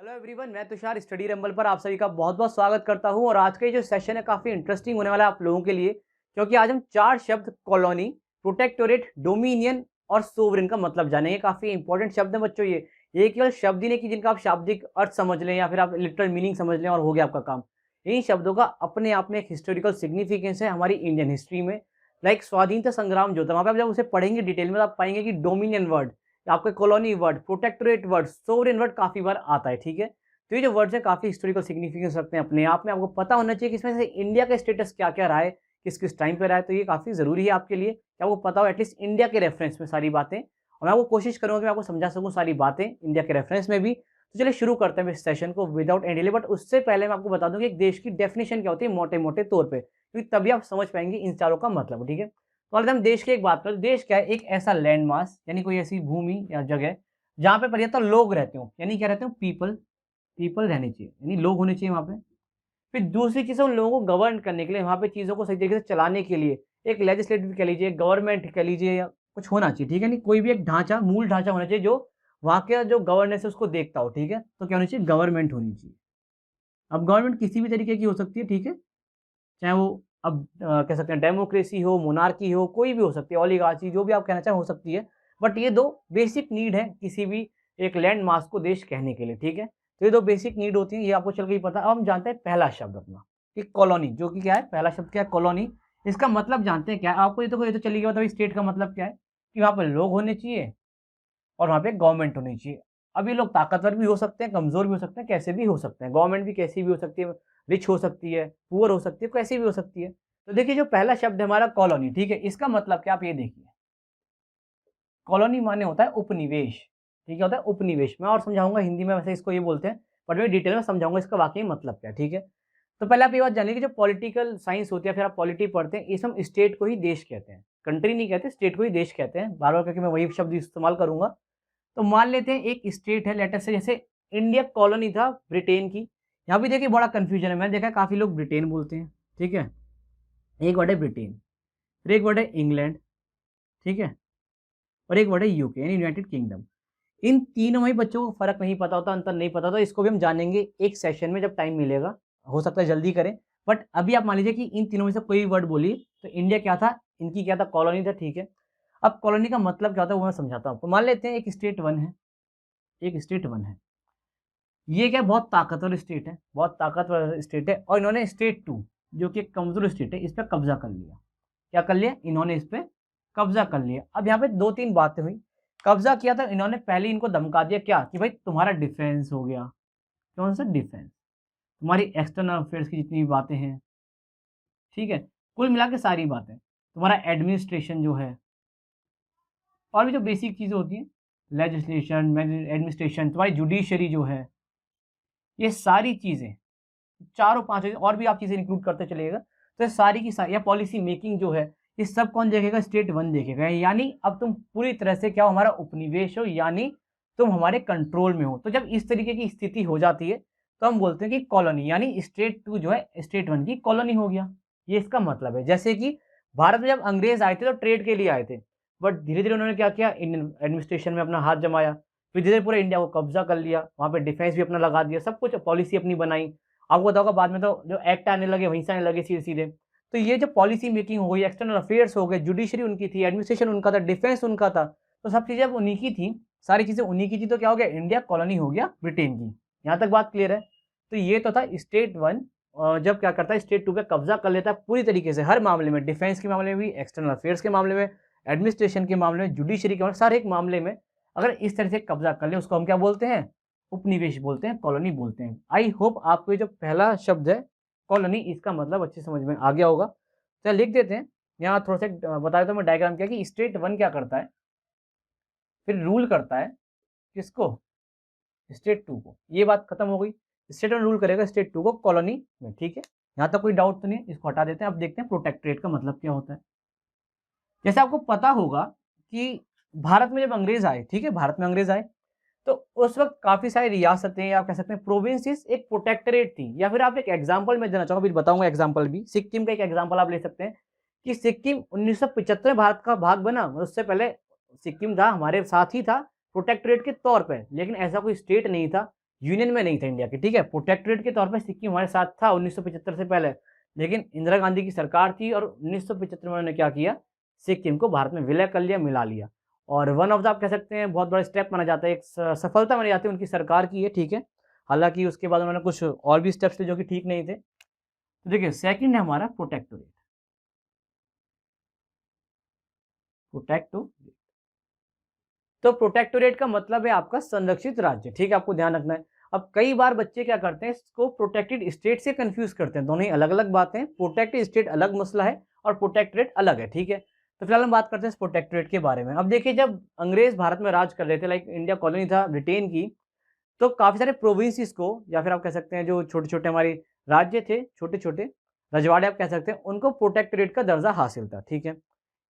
Hello everyone, मैं Tushar study rumble पर आप सभी का बहुत बहुत स्वागत करता हूं। और आज का ये जो सेशन है काफ़ी इंटरेस्टिंग होने वाला है आप लोगों के लिए, क्योंकि आज हम चार शब्द कॉलोनी, प्रोटेक्टोरेट, डोमिनियन और सोवरेन का मतलब जानेंगे। काफ़ी इंपॉर्टेंट शब्द है बच्चों ये केवल शब्द ही नहीं कि जिनका आप शाब्दिक अर्थ समझ लें या फिर आप लिटरल मीनिंग समझ लें और हो गया आपका काम। इन शब्दों का अपने आप में एक हिस्टोरिकल सिग्निफिकेंस है हमारी इंडियन हिस्ट्री में। लाइक स्वाधीनता संग्राम जो था, वहाँ पे आप जब उसे पढ़ेंगे डिटेल में तो आप पाएंगे कि डोमिनियन वर्ड, आपका colony word, protectorate word, sovereign word काफ़ी बार आता है। ठीक है, तो ये जो वर्ड्स हैं काफ़ी हिस्टोरिकल सिग्निफिकेंस रखते हैं अपने आप में। आपको पता होना चाहिए कि इसमें से इंडिया का स्टेटस क्या-क्या रहा है, किस-किस टाइम पे रहा है। तो ये काफ़ी ज़रूरी है आपके लिए कि आपको पता हो एटलीस्ट इंडिया के रेफरेंस में सारी बातें। और मैं आपको कोशिश करूँगा कि मैं आपको समझा सकूँ सारी बातें इंडिया के रेफरेंस में भी। तो चलिए शुरू करते हैं इस सेशन को विदाउट एनी डिले। बट उससे पहले मैं आपको बता दूँ कि एक देश की डेफिनेशन क्या होती है मोटे-मोटे तौर पे, क्योंकि तभी आप समझ पाएँगे इन चारों का मतलब। ठीक है? तो अगर हम देश की एक बात करें, देश क्या है? एक ऐसा लैंड मास यानी कोई ऐसी भूमि या जगह जहाँ पे पर्याप्त लोग रहते हों, यानी क्या रहते हो? पीपल पीपल रहनी चाहिए, यानी लोग होने चाहिए वहाँ पे। फिर दूसरी चीज़ है उन लोगों को गवर्न करने के लिए, वहाँ पे चीज़ों को सही तरीके से चलाने के लिए एक लेजिस्लेटिव कह लीजिए, गवर्नमेंट कह लीजिए या कुछ होना चाहिए, ठीक है? नहीं कोई भी एक ढाँचा, मूल ढाँचा होना चाहिए जो वहाँ का जो गवर्नेंस है उसको देखता हो, ठीक है? तो क्या होनी चाहिए? गवर्नमेंट होनी चाहिए। अब गवर्नमेंट किसी भी तरीके की हो सकती है, ठीक है? चाहे वो अब कह सकते हैं डेमोक्रेसी हो, मोनार्की हो, कोई भी हो सकती है, ओलिगार्ची जो भी आप कहना चाहें हो सकती है। बट ये 2 बेसिक नीड है किसी भी एक लैंड मास को देश कहने के लिए, ठीक है? तो ये 2 बेसिक नीड होती हैं, ये आपको चल के ही पता है। अब हम जानते हैं पहला शब्द अपना, कि कॉलोनी, जो कि क्या है? पहला शब्द क्या है? कॉलोनी। इसका मतलब जानते हैं क्या है? आपको ये तो चल ही गया, मतलब स्टेट का मतलब क्या है? कि वहाँ पे लोग होने चाहिए और वहाँ पे गवर्नमेंट होनी चाहिए। अब ये लोग ताकतवर भी हो सकते हैं, कमज़ोर भी हो सकते हैं, कैसे भी हो सकते हैं। गवर्नमेंट भी कैसी भी हो सकती है, रिच हो सकती है, पुअर हो सकती है, कैसी भी हो सकती है। तो देखिए जो पहला शब्द है हमारा कॉलोनी, ठीक है? इसका मतलब क्या आप ये देखिए। कॉलोनी माने होता है उपनिवेश, ठीक है? होता है उपनिवेश। मैं और समझाऊँगा हिंदी में, वैसे इसको ये बोलते हैं, बट मैं डिटेल में समझाऊँगा इसका वाक़ई मतलब क्या है, ठीक है? तो पहले आप ये बात जानिए कि जो पॉलिटिकल साइंस होती है, फिर आप पॉलिटी पढ़ते हैं, इसमें हम स्टेट को ही देश कहते हैं। कंट्री नहीं कहते, स्टेट को ही देश कहते हैं। बार-बार करके मैं वही शब्द इस्तेमाल करूँगा। तो मान लेते हैं एक स्टेट है, लेट अस से जैसे इंडिया कॉलोनी था ब्रिटेन की। यहाँ भी देखिए बड़ा कन्फ्यूजन है, मैंने देखा है काफ़ी लोग ब्रिटेन बोलते हैं, ठीक है? एक वर्ड है ब्रिटेन, फिर एक वर्ड है इंग्लैंड, ठीक है? और एक वर्ड है यूके यानी यूनाइटेड किंगडम। इन तीनों में ही बच्चों को फ़र्क नहीं पता होता, अंतर नहीं पता होता। इसको भी हम जानेंगे एक सेशन में जब टाइम मिलेगा। हो सकता है जल्दी करें, बट अभी आप मान लीजिए कि इन तीनों में से कोई वर्ड बोलिए। तो इंडिया क्या था? इनकी क्या था? कॉलोनी था, ठीक है? अब कॉलोनी का मतलब क्या होता है वो मैं समझाता हूँ आपको। मान लेते हैं एक स्टेट 1 है, एक स्टेट 1 है। ये क्या बहुत ताकतवर स्टेट है, बहुत ताकतवर स्टेट है और इन्होंने स्टेट 2 जो कि एक कमज़ोर स्टेट है, इस पे कब्ज़ा कर लिया। क्या कर लिया? इन्होंने इस पे कब्ज़ा कर लिया। अब यहाँ पे 2-3 बातें हुई। कब्ज़ा किया तो इन्होंने पहले इनको धमका दिया क्या? कि भाई तुम्हारा डिफेंस हो गया। कौन-सा डिफेंस? तुम्हारी एक्सटर्नल अफेयर्स की जितनी भी बातें हैं, ठीक है? कुल मिला के सारी बातें। तुम्हारा एडमिनिस्ट्रेशन जो है और भी जो बेसिक चीज़ें होती हैं, लेजिस्लेशन, एडमिनिस्ट्रेशन, तुम्हारी जुडिशरी जो है, ये सारी चीज़ें चारों पाँचों और भी आप चीज़ें इंक्लूड करते चलिएगा, तो ये सारी की सारी या पॉलिसी मेकिंग जो है, ये सब कौन देखेगा? स्टेट 1 देखेगा। यानी अब तुम पूरी तरह से क्या हो? हमारा उपनिवेश हो, यानी तुम हमारे कंट्रोल में हो। तो जब इस तरीके की स्थिति हो जाती है, तो हम बोलते हैं कि कॉलोनी, यानी स्टेट 2 जो है स्टेट 1 की कॉलोनी हो गया। ये इसका मतलब है। जैसे कि भारत में जब अंग्रेज़ आए थे तो ट्रेड के लिए आए थे, बट धीरे-धीरे उन्होंने क्या किया? इंडियन एडमिनिस्ट्रेशन में अपना हाथ जमाया, फिर धीरे-धीरे पूरे इंडिया को कब्ज़ा कर लिया, वहाँ पे डिफेंस भी अपना लगा दिया, सब कुछ पॉलिसी अपनी बनाई। आपको पता होगा बाद में तो जो एक्ट आने लगे वहीं से आने लगे सीधे-सीधे। तो ये जो पॉलिसी मेकिंग हो गई, एक्सटर्नल अफेयर्स हो गए, जुडिशरी उनकी थी, एडमिनिस्ट्रेशन उनका था, डिफेंस उनका था, तो सब चीज़ें अब उन्हीं की थी, सारी चीज़ें उन्हीं की थी। तो क्या हो गया? इंडिया कॉलोनी हो गया ब्रिटेन की। यहाँ तक बात क्लियर है? तो ये तो था स्टेट 1 जब क्या करता है स्टेट 2 पे कब्ज़ा कर लेता है पूरी तरीके से हर मामले में, डिफेंस के मामले में भी, एक्सटर्नल अफेयर्स के मामले में, एडमिनिस्ट्रेशन के मामले में, जुडिशरी के मामले में, हर एक मामले में अगर इस तरह से कब्ज़ा कर ले उसको हम क्या बोलते हैं? उपनिवेश बोलते हैं, कॉलोनी बोलते हैं। आई होप आपको ये जो पहला शब्द है कॉलोनी, इसका मतलब अच्छे समझ में आ गया होगा। चलिए लिख देते हैं। यहाँ थोड़ा सा बता देता हूँ मैं डायग्राम क्या, कि स्टेट 1 क्या करता है, फिर रूल करता है किसको? स्टेट 2 को। ये बात खत्म हो गई। स्टेट 1 रूल करेगा स्टेट 2 को कॉलोनी में, ठीक है? यहाँ तक कोई डाउट तो नहीं है, इसको हटा देते हैं। अब देखते हैं प्रोटेक्टोरेट का मतलब क्या होता है। जैसे आपको पता होगा कि भारत में जब अंग्रेज आए, ठीक है? भारत में अंग्रेज आए तो उस वक़्त काफ़ी सारी रियासतें या आप कह सकते हैं प्रोविंसेस एक प्रोटेक्टोरेट थी, या फिर आप एक एग्ज़ाम्पल मैं देना चाहूँगा, फिर बताऊँगा एग्ज़ाम्पल भी। सिक्किम का एक एग्ज़ाम्पल आप ले सकते हैं कि सिक्किम 1975 में भारत का भाग बना, उससे पहले सिक्किम था हमारे साथ ही था प्रोटेक्टोरेट के तौर पे, लेकिन ऐसा कोई स्टेट नहीं था। यूनियन में नहीं था इंडिया के, ठीक है। प्रोटेक्टोरेट के तौर पे सिक्किम हमारे साथ था 1975 से पहले, लेकिन इंदिरा गांधी की सरकार थी और 1975 में उन्होंने क्या किया, सिक्किम को भारत में विलय कर लिया, मिला लिया। और वन ऑफ द आप कह सकते हैं बहुत बड़ा स्टेप माना जाता है, एक सफलता मानी जाती है उनकी सरकार की, ये ठीक है। हालांकि उसके बाद उन्होंने कुछ और भी स्टेप्स लिए जो कि ठीक नहीं थे। तो देखिए सेकंड है हमारा प्रोटेक्टोरेट। प्रोटेक्टोरेट, तो प्रोटेक्टोरेट का मतलब है आपका संरक्षित राज्य, ठीक है, आपको ध्यान रखना है। अब कई बार बच्चे क्या करते हैं, इसको प्रोटेक्टेड स्टेट से कंफ्यूज करते हैं, दोनों ही अलग अलग बातें हैं। प्रोटेक्टेड स्टेट अलग मसला है और प्रोटेक्टोरेट अलग है, ठीक है। तो फिलहाल हम बात करते हैं इस प्रोटेक्टोरेट के बारे में। अब देखिए जब अंग्रेज भारत में राज कर रहे थे, लाइक इंडिया कॉलोनी था ब्रिटेन की, तो काफी सारे प्रोविंसेस को, या फिर आप कह सकते हैं जो छोटे छोटे हमारे राज्य थे, छोटे छोटे रजवाड़े आप कह सकते हैं, उनको प्रोटेक्टोरेट का दर्जा हासिल था, ठीक है।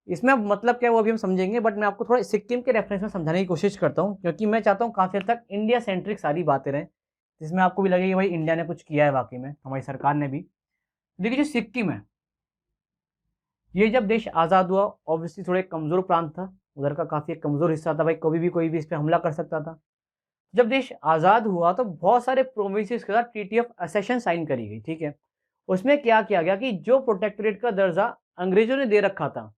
इसमें अब मतलब क्या है वो अभी हम समझेंगे, बट मैं आपको थोड़ा सिक्किम के रेफरेंस में समझाने की कोशिश करता हूँ, क्योंकि मैं चाहता हूँ काफी हद तक इंडिया सेंट्रिक सारी बातें रहें, जिसमें आपको भी लगे कि भाई इंडिया ने कुछ किया है वाकई में, हमारी सरकार ने भी। देखिए जो सिक्किम है, ये जब देश आज़ाद हुआ ऑब्वियसली थोड़ा एक कमजोर प्रांत था, उधर का काफी एक कमजोर हिस्सा था, भाई कभी भी कोई भी इस पर हमला कर सकता था। जब देश आज़ाद हुआ तो बहुत सारे प्रोविंसेस के साथ ट्रीटी ऑफ असेशन साइन करी गई, ठीक है। उसमें क्या किया गया कि जो प्रोटेक्टोरेट का दर्जा अंग्रेजों ने दे रखा था,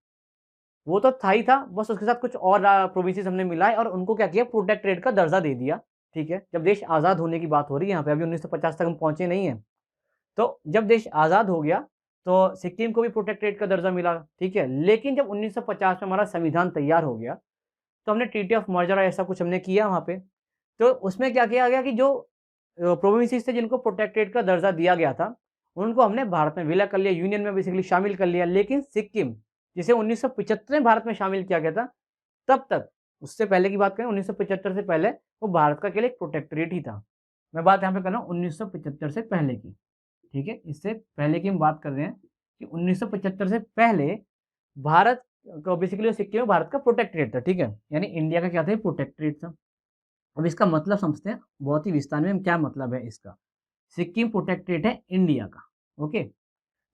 वो तो था ही था, बस उसके साथ कुछ और प्रोविंसेस हमने मिलाए और उनको क्या किया, प्रोटेक्टोरेट का दर्जा दे दिया, ठीक है। जब देश आज़ाद होने की बात हो रही है यहाँ पे, अभी 1950 तक हम पहुंचे नहीं है। तो जब देश आज़ाद हो गया तो सिक्किम को भी प्रोटेक्टोरेट का दर्जा मिला, ठीक है। लेकिन जब 1950 में हमारा संविधान तैयार हो गया, तो हमने ट्रीटी ऑफ मर्जर ऐसा कुछ हमने किया वहाँ पे। तो उसमें क्या किया गया कि जो प्रोविंसेस थे जिनको प्रोटेक्टोरेट का दर्जा दिया गया था, उनको हमने भारत में विलय कर लिया, यूनियन में बेसिकली शामिल कर लिया। लेकिन सिक्किम, जिसे 1975 में भारत में शामिल किया गया था, तब तक, उससे पहले की बात करें 1975 से पहले, वो भारत का केवल एक प्रोटेक्टोरेट ही था। मैं बात यहाँ पे कर रहा हूँ 1975 से पहले की, ठीक है। इससे पहले की हम बात कर रहे हैं कि 1975 से पहले भारत को बेसिकली सिक्किम में भारत का प्रोटेक्टोरेट था, ठीक है। यानी इंडिया का क्या था, प्रोटेक्टोरेट था। अब इसका मतलब समझते हैं बहुत ही विस्तार में, क्या मतलब है इसका। सिक्किम प्रोटेक्टोरेट है इंडिया का, ओके।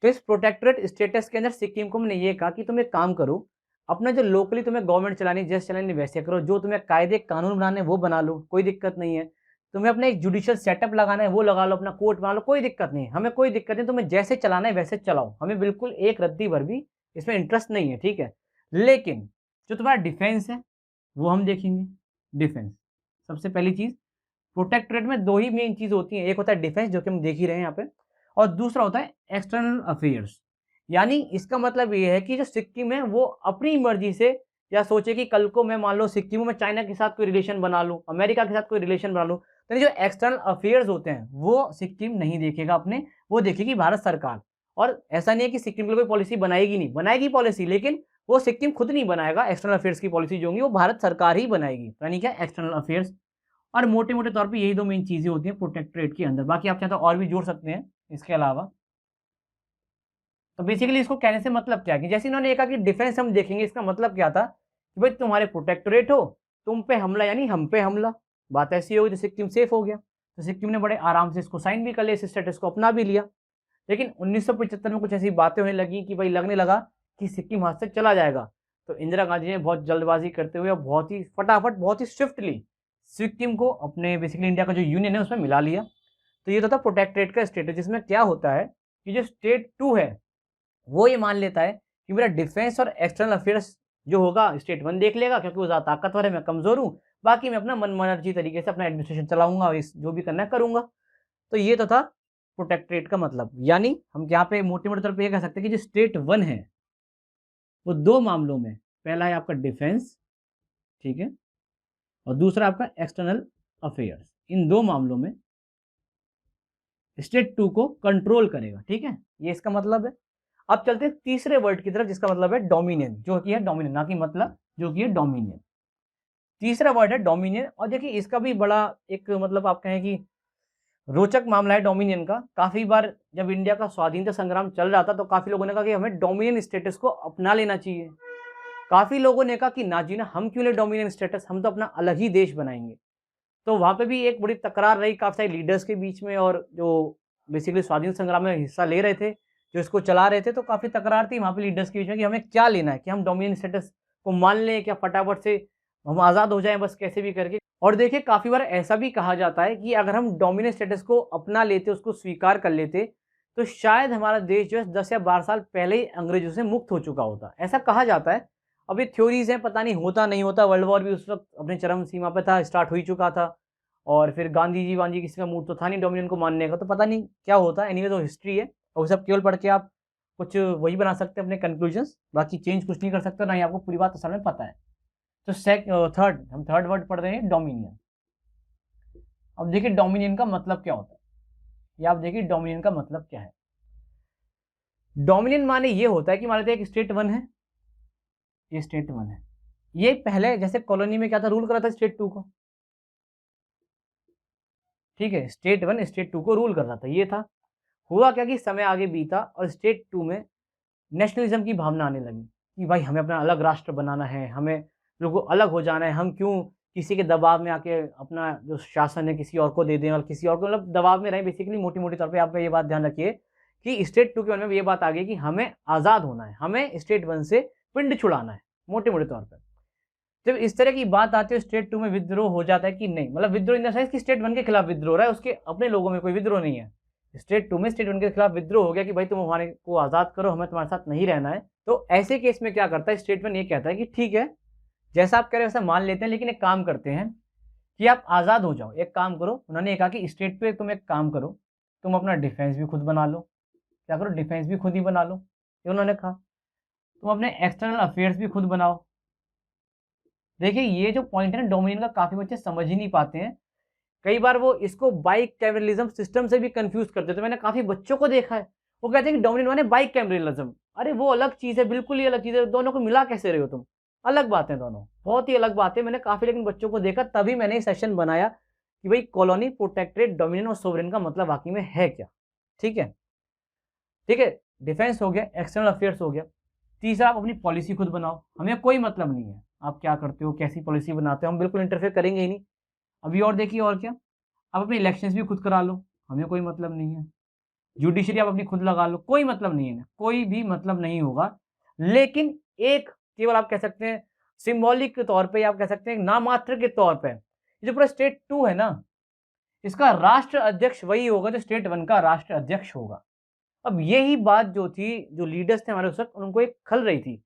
तो इस प्रोटेक्टोरेट स्टेटस के अंदर सिक्किम को मैंने ये कहा कि तुम एक काम करो, अपना जो लोकली तुम्हें गवर्नमेंट चलानी, जैसे चलानी वैसे करो, जो तुम्हें कायदे कानून बनाने वो बना लो, कोई दिक्कत नहीं है। तुम्हें अपना एक जुडिशियल सेटअप लगाना है वो लगा लो, अपना कोर्ट बना लो, कोई दिक्कत नहीं है, हमें कोई दिक्कत नहीं, तुम्हें जैसे चलाना है वैसे चलाओ, हमें बिल्कुल एक रत्ती भर भी इसमें इंटरेस्ट नहीं है, ठीक है। लेकिन जो तुम्हारा डिफेंस है वो हम देखेंगे। डिफेंस सबसे पहली चीज, प्रोटेक्टोरेट में दो ही मेन चीज होती हैं, एक होता है डिफेंस जो कि हम देख ही रहे हैं यहाँ पे, और दूसरा होता है एक्सटर्नल अफेयर्स। यानी इसका मतलब ये है कि जो सिक्किम है वो अपनी मर्जी से, या सोचे कि कल को मैं मान लो सिक्किम में चाइना के साथ कोई रिलेशन बना लूं, अमेरिका के साथ कोई रिलेशन बना लूं, तो जो एक्सटर्नल अफेयर्स होते हैं वो सिक्किम नहीं देखेगा अपने, वो देखेगी भारत सरकार। और ऐसा नहीं है कि सिक्किम के लिए कोई पॉलिसी बनाएगी, नहीं बनाएगी पॉलिसी, लेकिन वो सिक्किम खुद नहीं बनाएगा, एक्सटर्नल अफेयर्स की पॉलिसी जो होंगी वो भारत सरकार ही बनाएगी, यानी क्या एक्सटर्नल अफेयर्स। और मोटे मोटे तौर पे यही दो मेन चीजें होती हैं प्रोटेक्टोरेट के अंदर, बाकी आप चाहे तो और भी जोड़ सकते हैं इसके अलावा। तो बेसिकली इसको कहने से मतलब क्या है कि जैसे इन्होंने कहा कि डिफेंस हम देखेंगे, इसका मतलब क्या था कि भाई तुम्हारे प्रोटेक्टोरेट हो, तुम पे हमला यानी हम पे हमला, बात ऐसी होगी तो सिक्किम सेफ हो गया। तो सिक्किम ने बड़े आराम से इसको साइन भी कर लिया, इस स्टेटस को अपना भी लिया। लेकिन 1975 में कुछ ऐसी बातें होने लगी कि भाई लगने लगा कि सिक्किम हाथ से चला जाएगा। तो इंदिरा गांधी ने बहुत जल्दबाजी करते हुए बहुत ही फटाफट, बहुत ही स्विफ्टली सिक्किम को अपने बेसिकली इंडिया का जो यूनियन है उसमें मिला लिया। तो ये तो था प्रोटेक्टोरेट का स्टेटस, जिसमें क्या होता है कि जो स्टेट 2 है वो ये मान लेता है कि मेरा डिफेंस और एक्सटर्नल अफेयर्स जो होगा स्टेट 1 देख लेगा, क्योंकि वो ज़्यादा ताकतवर है, मैं कमज़ोर हूँ, बाकी मैं अपना मनमर्जी तरीके से अपना एडमिनिस्ट्रेशन चलाऊंगा और इस जो भी करना है करूंगा। तो ये तो था प्रोटेक्टोरेट का मतलब। यानी हम यहाँ पे मोटे मोटे तौर पर ये कह सकते हैं कि जो स्टेट 1 है वो दो मामलों में, पहला है आपका डिफेंस, ठीक है, और दूसरा आपका एक्सटर्नल अफेयर्स, इन दो मामलों में स्टेट 2 को कंट्रोल करेगा, ठीक है, ये इसका मतलब है। अब चलते हैं तीसरे वर्ड की तरफ जिसका मतलब है डोमिनियन, जो कि है डोमिनियन, ना कि मतलब, जो कि है डोमिनियन। तीसरा वर्ड है डोमिनियन, और देखिए इसका भी बड़ा एक मतलब आप कहें कि रोचक मामला है डोमिनियन का। काफी बार जब इंडिया का स्वाधीनता संग्राम चल रहा था तो काफी लोगों ने कहा कि हमें डोमिनियन स्टेटस को अपना लेना चाहिए। काफी लोगों ने कहा कि ना जी ना, हम क्यों ले डोमिनियन स्टेटस, हम तो अपना अलग ही देश बनाएंगे। तो वहां पे भी एक बड़ी तकरार रही काफी सारे लीडर्स के बीच में, और जो बेसिकली स्वाधीन संग्राम में हिस्सा ले रहे थे, जो इसको चला रहे थे, तो काफी तकरार थी वहां पे लीडर्स के बीच में कि हमें क्या लेना है, कि हम डोमिनियन स्टेटस को मान लें क्या फटाफट से हम आज़ाद हो जाएं बस कैसे भी करके। और देखिए काफ़ी बार ऐसा भी कहा जाता है कि अगर हम डोमिनेंट स्टेटस को अपना लेते, उसको स्वीकार कर लेते, तो शायद हमारा देश जो है 10 या 12 साल पहले ही अंग्रेजों से मुक्त हो चुका होता। ऐसा कहा जाता है। अब ये थ्योरीज़ हैं, पता नहीं होता नहीं होता। वर्ल्ड वॉर भी उस वक़्त अपने चरम सीमा पे था, स्टार्ट हो ही चुका था। और फिर गांधी जी वांधी किसी का मूड तो था नहीं डोमिनेंट को मानने का, तो पता नहीं क्या होता। एनीवेज़ वो हिस्ट्री है और वो सब केवल पढ़ के आप कुछ वही बना सकते हैं अपने कंक्लूजन्स, बाकी चेंज कुछ नहीं कर सकते, ना ही आपको पूरी बात असल में पता है। तो थर्ड हम थर्ड वर्ड पढ़ रहे हैं डोमिनियन। अब देखिए डोमिनियन का मतलब क्या होता है, या आप देखिए डोमिनियन का मतलब क्या है। डोमिनियन माने ये होता है कि मान लेते हैं एक स्टेट वन है, ये स्टेट वन है, ये पहले जैसे कॉलोनी में क्या था, रूल कर रहा था स्टेट टू को, ठीक है, स्टेट वन स्टेट टू को रूल कर रहा था, ये था। हुआ क्या कि समय आगे बीता और स्टेट टू में नेशनलिज्म की भावना आने लगी कि भाई हमें अपना अलग राष्ट्र बनाना है, हमें लोगों को अलग हो जाना है, हम क्यों किसी के दबाव में आके अपना जो शासन है किसी और को दे दें और किसी और को मतलब दबाव में रहें। बेसिकली मोटी-मोटी तौर पे आप ये बात ध्यान रखिए कि स्टेट 2 के बारे में ये बात आ गई कि हमें आज़ाद होना है, हमें स्टेट 1 से पिंड छुड़ाना है, मोटे-मोटे तौर पे। जब इस तरह की बात आती है स्टेट 2 में विद्रोह हो जाता है कि नहीं, मतलब विद्रोह इन द सेंस कि स्टेट 1 के खिलाफ विद्रोह हो रहा है, उसके अपने लोगों में कोई विद्रोह नहीं है। स्टेट 2 में स्टेट 1 के खिलाफ विद्रोह हो गया कि भाई तुम हमारे को आज़ाद करो, हमें तुम्हारे साथ नहीं रहना है। तो ऐसे केस में क्या करता है स्टेट 1, ये कहता है कि ठीक है, जैसा आप कह रहे हो वैसा मान लेते हैं, लेकिन एक काम करते हैं कि आप आज़ाद हो जाओ। एक काम करो, उन्होंने ये कहा कि स्टेट 2 तुम एक काम करो, तुम अपना डिफेंस भी खुद बना लो। क्या करो, डिफेंस भी खुद ही बना लो, ये उन्होंने कहा। तुम अपने एक्सटर्नल अफेयर्स भी खुद बनाओ। देखिए ये जो पॉइंट है ना डोमिनियन का, काफ़ी बच्चे समझ ही नहीं पाते हैं। कई बार वो इसको बाइकैमरलिज्म सिस्टम से भी कंफ्यूज करते हैं। तो मैंने काफ़ी बच्चों को देखा है, वो कहते हैं कि डोमिनियन माने बाइकैमरलिज्म। अरे वो अलग चीज़ है, बिल्कुल ही अलग चीज़ है। दोनों को मिला कैसे रहे हो तुम? अलग बात है दोनों, बहुत ही अलग बात है। मैंने काफ़ी लेकिन बच्चों को देखा, तभी मैंने ये सेशन बनाया कि भाई कॉलोनी, प्रोटेक्टरेट, डोमिनियन और सोवरेन का मतलब वाक़ई में है क्या? ठीक है? ठीक है? डिफेंस हो गया, एक्सटर्नल अफेयर्स हो गया। तीसरा, आप अपनी पॉलिसी खुद बनाओ। हमें कोई मतलब नहीं है आप क्या करते हो, कैसी पॉलिसी बनाते हो, हम बिल्कुल इंटरफेयर करेंगे ही नहीं। अभी और देखिए और क्या, आप अपने इलेक्शंस भी खुद करा लो, हमें कोई मतलब नहीं है। जुडिशरी आप अपनी खुद लगा लो, कोई मतलब नहीं है, कोई भी मतलब नहीं होगा। लेकिन एक केवल आप कह सकते हैं सिंबॉलिक के तौर पे, या आप कह सकते हैं नामात्र के तौर पे, ये जो पूरा स्टेट 2 है ना, इसका राष्ट्र अध्यक्ष वही होगा जो स्टेट 1 का राष्ट्र अध्यक्ष होगा। अब यही बात जो थी, जो लीडर्स थे हमारे उस वक़्त, उनको एक खल रही थी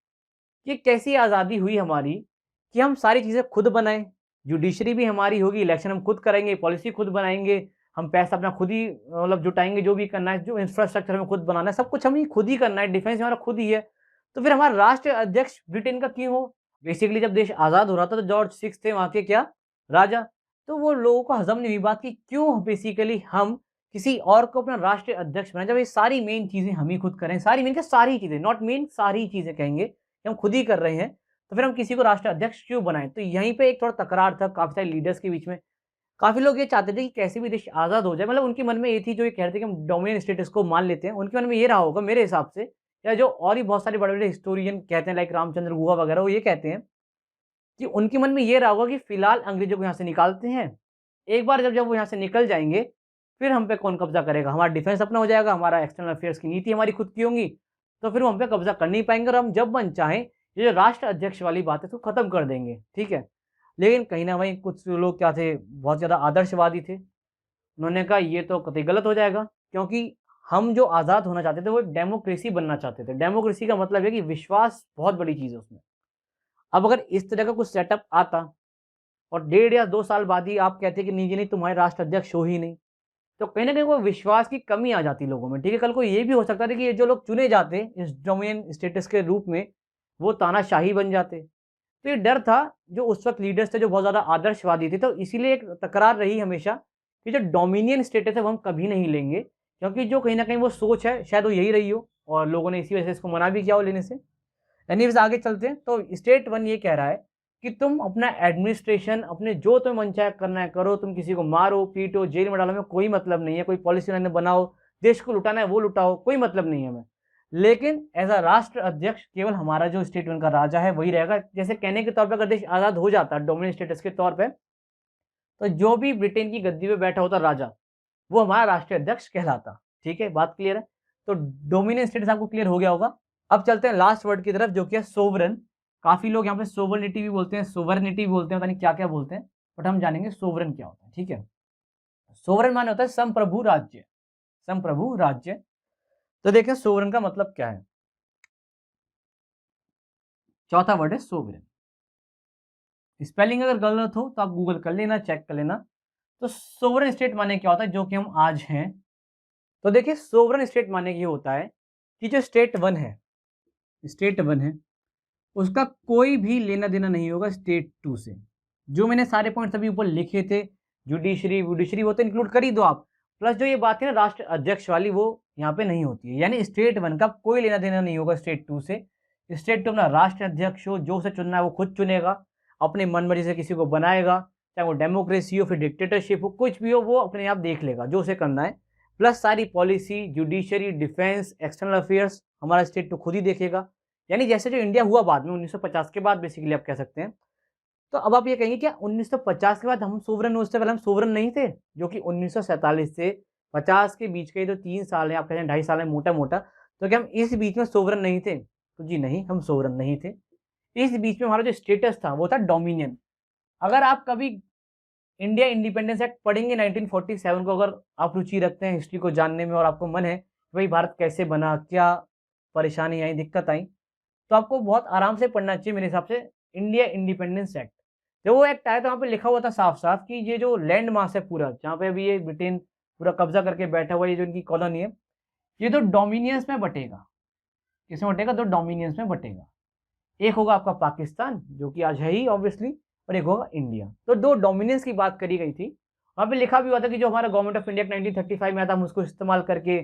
कि कैसी आज़ादी हुई हमारी कि हम सारी चीज़ें खुद बनाएँ, जुडिशरी भी हमारी होगी, इलेक्शन हम खुद करेंगे, पॉलिसी खुद बनाएँगे, हम पैसा अपना खुद ही मतलब जुटाएँगे, जो भी करना है, जो इंफ्रास्ट्रक्चर हमें खुद बनाना है, सब कुछ हमें खुद ही करना है, डिफेंस हमारा खुद ही है। तो फिर हमारा राष्ट्र अध्यक्ष ब्रिटेन का क्यों हो? बेसिकली जब देश आज़ाद हो रहा था तो जॉर्ज 6 थे वहाँ के क्या? राजा। तो वो लोगों को हज़म नहीं हुई बात कि क्यों बेसिकली हम किसी और को अपना राष्ट्रीय अध्यक्ष बनाएँ, जब ये सारी मेन चीज़ें हम ही खुद करें, सारी मेन क्या सारी चीज़ें, नॉट मेन सारी चीज़ें कहेंगे, कि हम खुद ही कर रहे हैं, तो फिर हम किसी को राष्ट्रीय अध्यक्ष क्यों बनाएँ? तो यहीं पे एक थोड़ा तकरार था काफ़ी सारे लीडर्स के बीच में। काफ़ी लोग ये चाहते थे कि कैसे भी देश आज़ाद हो जाए, मतलब उनके मन में ये थी, जो ये कह रहे थे कि हम डोमिनियन स्टेटस को मान लेते हैं, उनके मन में ये रहा होगा मेरे हिसाब से, या जो और भी बहुत सारे बड़े-बड़े हिस्टोरियन कहते हैं लाइक रामचंद्र गुहा वगैरह, वो ये कहते हैं कि उनके मन में ये रहा होगा कि फिलहाल अंग्रेज़ों को यहाँ से निकालते हैं। एक बार जब जब वो यहाँ से निकल जाएँगे, फिर हम पे कौन कब्ज़ा करेगा? हमारा डिफेंस अपना हो जाएगा, हमारा एक्सटर्नल अफेयर्स की नीति हमारी खुद की होंगी, तो फिर वो हम पे कब्ज़ा कर नहीं पाएँगे और हम जब मन चाहें, ये जो राष्ट्र अध्यक्ष वाली बात है, इसको खत्म कर देंगे, ठीक है? लेकिन कहीं न कहीं कुछ लोग क्या थे, बहुत ज़्यादा आदर्शवादी थे। उन्होंने कहा ये तो कतई गलत हो जाएगा, क्योंकि हम जो आज़ाद होना चाहते थे, वो एक डेमोक्रेसी बनना चाहते थे। डेमोक्रेसी का मतलब है कि विश्वास बहुत बड़ी चीज़ है उसमें। अब अगर इस तरह का कुछ सेटअप आता और 1.5 या 2 साल बाद ही आप कहते कि नहीं जी नहीं, तुम्हारे राष्ट्र अध्यक्ष हो ही नहीं, तो कहीं न कहीं वो विश्वास की कमी आ जाती लोगों में, ठीक है? कल को ये भी हो सकता था कि ये जो लोग चुने जाते इस डोमिनियन स्टेटस के रूप में, वो तानाशाही बन जाते। तो ये डर था, जो उस वक़्त लीडर्स थे जो बहुत ज़्यादा आदर्शवादी थे, तो इसीलिए एक तकरार रही हमेशा कि जो डोमिनियन स्टेटस है वो हम कभी नहीं लेंगे, क्योंकि जो कहीं न कहीं वो सोच है शायद वो यही रही हो और लोगों ने इसी वजह से इसको मना भी किया हो लेने से। एनीवेज़ आगे चलते हैं। तो स्टेट 1 ये कह रहा है कि तुम अपना एडमिनिस्ट्रेशन अपने जो तुम्हें मन चाहे करना है करो, तुम किसी को मारो, पीटो, जेल में डालो, हमें कोई मतलब नहीं है, कोई पॉलिसी लाइनें बनाओ, देश को लुटाना है वो लुटाओ, कोई मतलब नहीं है हमें। लेकिन एज़ अ राष्ट्र अध्यक्ष केवल हमारा जो स्टेट 1 का राजा है वही रहेगा। जैसे कहने के तौर पे अगर देश आज़ाद हो जाता डोमिनियन स्टेटस के तौर पे, तो जो भी ब्रिटेन की गद्दी पे बैठा होता राजा, वो हमारा राष्ट्रीय अध्यक्ष कहलाता। ठीक है, बात क्लियर है? तो डोमिनियन स्टेटस आपको क्लियर हो गया होगा। अब चलते हैं लास्ट वर्ड की तरफ, जो कि है सोवरेन। काफ़ी लोग यहाँ पे सोवरेनिटी भी बोलते हैं, सोवरेनिटी भी बोलते हैं, पता नहीं क्या-क्या बोलते हैं, बट हम जानेंगे सोवरेन क्या होता है, ठीक है? सोवरेन माने होता है संप्रभु राज्य, संप्रभु राज्य। तो देखें सोवरेन का मतलब क्या है? चौथा वर्ड है सोवरेन। स्पेलिंग अगर गलत हो तो आप गूगल कर लेना, चेक कर लेना। तो सोवरेन स्टेट माने क्या होता है, जो कि हम आज हैं। तो देखिए सोवरेन स्टेट माने ये होता है कि जो स्टेट 1 है, स्टेट 1 है, उसका कोई भी लेना-देना नहीं होगा स्टेट 2 से। जो मैंने सारे पॉइंट्स अभी ऊपर लिखे थे, जुडिशरी वुडिशरी वो तो इंक्लूड कर ही दो आप। प्लस जो ये बात है ना राष्ट्र अध्यक्ष वाली, वो यहाँ पे नहीं होती है। यानी स्टेट 1 का कोई लेना-देना नहीं होगा स्टेट 2 से। स्टेट 2 अपना राष्ट्र अध्यक्ष हो, जो उसे चुनना है वो खुद चुनेगा, अपने मनमर्जी से किसी को बनाएगा, चाहे वो डेमोक्रेसी हो, फिर डिक्टेटरशिप हो, कुछ भी हो वो अपने आप देख लेगा, जो उसे करना है। प्लस सारी policy, judiciary, defence, external affairs हमारा स्टेट 2 खुद ही देखेगा। यानी जैसे जो इंडिया हुआ बाद में 1950 के बाद बेसिकली आप कह सकते हैं। तो अब आप ये कहेंगे क्या 1950 के बाद हम सोवरेन हुए, उससे पहले हम सोवरेन नहीं थे? जो कि 1947 से 50 के बीच के जो 3 साल हैं, आप कह रहे हैं 2.5 साल है मोटा-मोटा, तो क्या हम इस बीच में सोवरेन नहीं थे? तो जी नहीं, हम सोवरेन नहीं थे। इस बीच में हमारा जो स्टेटस था वो था डोमिनियन। अगर आप कभी इंडिया इंडिपेंडेंस एक्ट पढ़ेंगे 1947 को, अगर आप रुचि रखते हैं हिस्ट्री को जानने में और आपको मन है कि भाई भारत कैसे बना, क्या परेशानी आई, दिक्कत आई, तो आपको बहुत आराम से पढ़ना चाहिए मेरे हिसाब से इंडिया इंडिपेंडेंस एक्ट। जब वो एक्ट आया तो वहाँ पे लिखा हुआ था साफ-साफ कि ये जो लैंड मास है पूरा, जहाँ पे अभी ये ब्रिटेन पूरा कब्जा करके बैठा हुआ है, ये जो इनकी कॉलोनी है, ये 2 डोमिनियंस में बँटेगा। किसमें बँटेगा? 2 डोमिनियंस में बँटेगा। एक होगा आपका पाकिस्तान, जो कि आज है ही ऑब्वियसली, और एक होगा इंडिया। तो 2 डोमिनेंस की बात करी गई थी। वहाँ पे लिखा भी हुआ था कि जो हमारा गवर्नमेंट ऑफ इंडिया एक्ट 1935 में आया था, हम उसको इस्तेमाल करके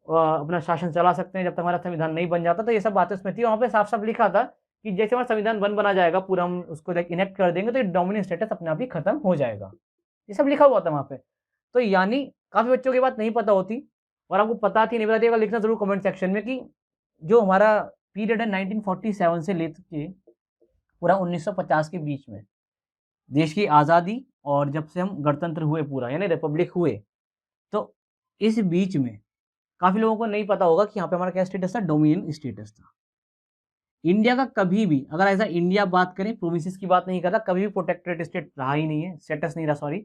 अपना शासन चला सकते हैं जब तक हमारा संविधान नहीं बन जाता। तो ये सब बातें उसमें थी। वहाँ पे साफ-साफ लिखा था कि जैसे हमारा संविधान बना जाएगा पूरा, हम उसको लाइक इनेक्ट कर देंगे, तो ये डोमिनेंट स्टेटस अपने आप ही खत्म हो जाएगा। ये सब लिखा हुआ था वहाँ पे। तो यानी काफ़ी बच्चों को ये बात नहीं पता होती, और आपको पता थी नहीं पता थी, अगर लिखना ज़रूर कमेंट सेक्शन में कि जो हमारा पीरियड है 1947 से लेके पूरा 1950 के बीच में, देश की आज़ादी और जब से हम गणतंत्र हुए पूरा, यानी रिपब्लिक हुए, तो इस बीच में काफ़ी लोगों को नहीं पता होगा कि यहाँ पे हमारा क्या स्टेटस था, डोमिनियन स्टेटस था। इंडिया का कभी भी, अगर ऐसा इंडिया बात करें, प्रोविंसेस की बात नहीं कर रहा, कभी भी प्रोटेक्टोरेट स्टेट रहा ही नहीं है, स्टेटस नहीं रहा, सॉरी,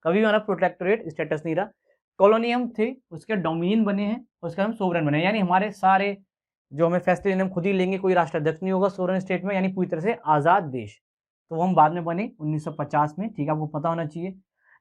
कभी भी हमारा प्रोटेक्टोरेट स्टेटस नहीं रहा। कॉलोनी हम थे, उसके डोमिनियन बने हैं, उसके हम सोवरेन बने हैं, यानी हमारे सारे जो हमें फैसले लेने हम खुद ही लेंगे, कोई राष्ट्राध्यक्ष नहीं होगा सोवरेन स्टेट में, यानी पूरी तरह से आज़ाद देश। तो वो हम बाद में बने 1950 में, ठीक है, आपको पता होना चाहिए।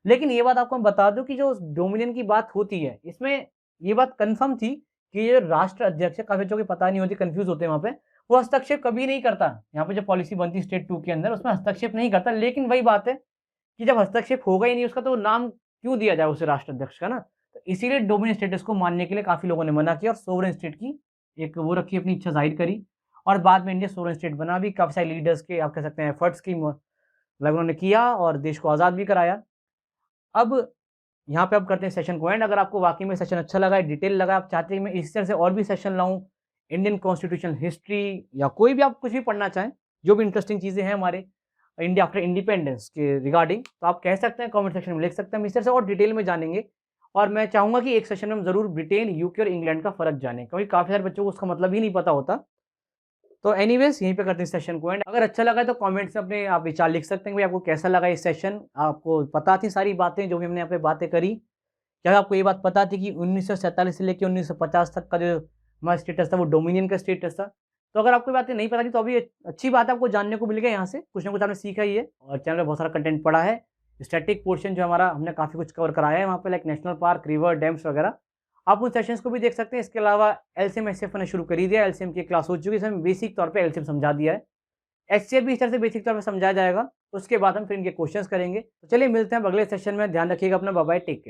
लेकिन ये बात आपको मैं बता दूँ कि जो डोमिनियन की बात होती है, इसमें ये बात कन्फर्म थी कि ये राष्ट्र अध्यक्ष है, काफ़ी बच्चों को पता नहीं होती, कन्फ्यूज़ होते हैं वहाँ पे, वो हस्तक्षेप कभी नहीं करता। यहाँ पे जो पॉलिसी बनती है स्टेट 2 के अंदर, उसमें हस्तक्षेप नहीं करता। लेकिन वही बात है कि जब हस्तक्षेप होगा ही नहीं उसका, तो नाम क्यों दिया जाए उसे राष्ट्राध्यक्ष का ना? तो इसीलिए डोमिनियन स्टेटस को मानने के लिए काफ़ी लोगों ने मना किया और सोवरेन स्टेट की एक वो रखी, अपनी इच्छा ज़ाहिर करी, और बाद में इंडिया सोवरेन स्टेट बना भी। काफ़ी सारे लीडर्स के आप कह सकते हैं एफर्ट्स की मतलब उन्होंने किया और देश को आज़ाद भी कराया। अब यहाँ पे अब करते हैं सेशन को एंड। अगर आपको वाक़ई में सेशन अच्छा लगा है, डिटेल लगा, आप चाहते हैं कि मैं इस तरह से और भी सेशन लाऊँ, इंडियन कॉन्स्टिट्यूशनल हिस्ट्री या कोई भी आप कुछ भी पढ़ना चाहें, जो भी इंटरेस्टिंग चीज़ें हैं हमारे इंडिया आफ्टर इंडिपेंडेंस के रिगार्डिंग, तो आप कह सकते हैं, कमेंट सेक्शन में लिख सकते हैं। हम इस तरह से और डिटेल में जानेंगे, और मैं चाहूँगा कि एक सेशन में हम ज़रूर ब्रिटेन, यूके और इंग्लैंड का फ़र्क जानें, क्योंकि काफ़ी सारे बच्चों को उसका मतलब ही नहीं पता होता। तो एनीवेज़ यहीं पे करते हैं इस सेशन को एंड। अगर अच्छा लगा है तो कमेंट्स में अपने आप विचार लिख सकते हैं कि भाई आपको कैसा लगा ये सेशन? आपको पता थी सारी बातें जो भी हमने यहाँ पे बातें करी? क्या आपको ये बात पता थी कि 1947 से लेके 1950 तक का जो हमारा स्टेटस था वो डोमिनियन का स्टेटस था? तो अगर आपको ये बातें नहीं पता थी तो अभी अच्छी बात है, आपको जानने को मिल गया यहाँ से, कुछ ना कुछ आपने सीखा ही है, और चैनल में बहुत सारा कंटेंट पड़ा है। स्टैटिक पोर्शन जो हमारा, हमने काफ़ी कुछ कवर कराया है वहाँ पे, like national park, river, dams वगैरह। आप उन सेशंस को भी देख सकते हैं। इसके अलावा एलसीएम एचसीएफ मैंने शुरू कर ही दिया है, एलसीएम की क्लास हो चुकी है, इसमें बेसिक तौर पे एलसीएम समझा दिया है। एचसीएफ भी इस तरह से बेसिक तौर पे समझाया जाएगा, उसके बाद हम फिर इनके क्वेश्चंस करेंगे। तो चलिए मिलते हैं अब अगले सेशन में, ध्यान रखिएगा अपना, बाय बाय, टेक केयर।